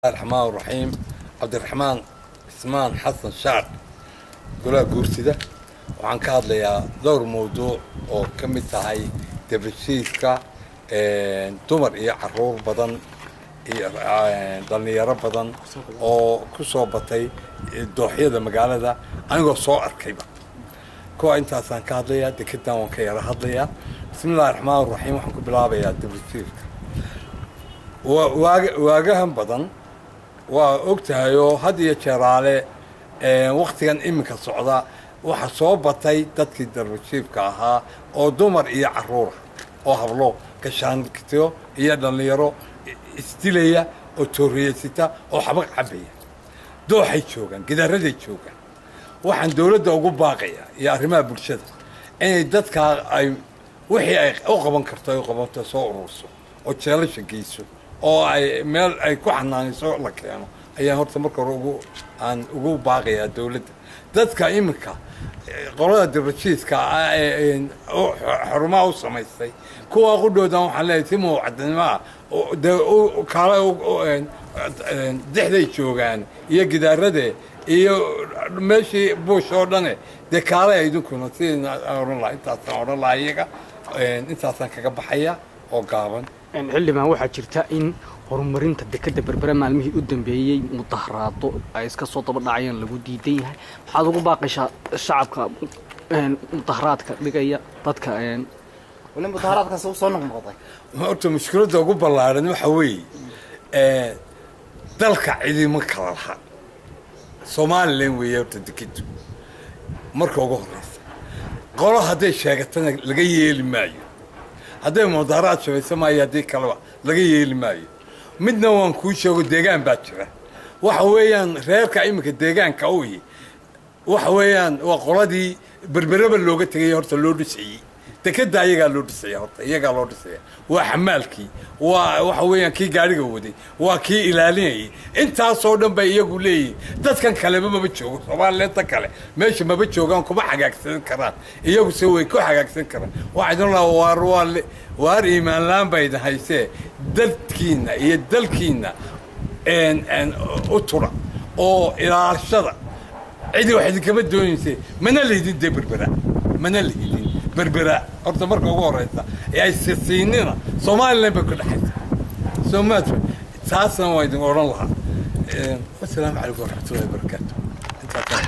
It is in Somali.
الرحمن الرحيم. عبد الرحمن عثمان حسن شعر قولها قورتي وعن كهadlayaa dhowr mowduuc oo ka mid tahay debashiiska dumar iyo caruur badan iyo dhalinyaro badan oo ku soo batay dooxyada magaalada anigoo soo arkayba kuwa intaasaan ka hadlayaa dekedan waan ka yara hadlayaa bismillaahi raxmaani raxiim waxaan ku bilaabayaa debashiiska waagahan badan waa ogtahay oo had iyo jeeraale waqtigan iminka socda waxa soo batay dadkii darbashiifka ahaa oo dumar iyo caruur oo hablo gashaankiyo iyo dhalinyaro isdilaya oo tooriyeysita oo xabaq cabaya dooxay joogan gidaaraday joogan waxaan dawladda ugu baaqaya iyo arrimaha bulshada inay dadka ay wixii ay u qaban karto ay qabanto soo ururso oo jeelasha geyso oo ay meel ay ku xanaanayso la keeno ayaa horta marka hore ugu baaqaya dawladda dadka iminka qolada dibashiiska xarumaha u samaystay kuwa qudhoodan waxaan leeyahay timo cadnimo kala dexday joogaan iyo gidaarade iyo meeshii buush oo dhane dee kaale idinkuna sidii oran lahaa intaasaan oran lahaa iyaga intaasaan kaga baxaya oo gaaban xildhibaan waxaa jirta in horumarinta dekada berbera maalmihii u dambeeyay mudaharaado ay iska soo daba dhacayaan lagu diidan yahay maxaad ugu baaqaysaa shacabka mudaharaadka dhigaya dadka wala mudaharaadkaas uu soo noqnoqday horta mushkiladda ugu ballaaran waxa weeye dalka ciidamo kala laha Soomaaliland weeye horta dekedu marka ugu horeysa qolo hadday sheegatana laga yeeli maayo hadday mudaharaad sameeyay hadii kale laga yeeli maayo midna waan ku sheego deegaan baa jira waxa weeyaan reerka iminka deegaanka oo waxa weeyaan waa qoladii berberaba looga tagay horta loo dhisay dekada ayaga loo dhisay horta iyaga loo dhisay waa xamaalkii waxa weeyaan kii gaariga waday waa kii ilaalinayay intaas oo dhan bay iyagu leeyihiin dadkan kale ma joogo Soomaaliland kale meesha ma joogaan kuma xagaagsan karaan iyagu si way ku xagaagsan karaan waxaan la waar iimaan laan bay haysee dadkiina iyo dalkiina u tura oo ilaashada cidi wax kama doonaysay mana leedin berbera mana leedin berbera horta marka ugu horeysa ay siinina Soomaaliland ba ku dhaxaysa Soomaaliland taasna waa idin oran lahaa assalaamu calaykum wa rahmatullaahi wa barakaatuh.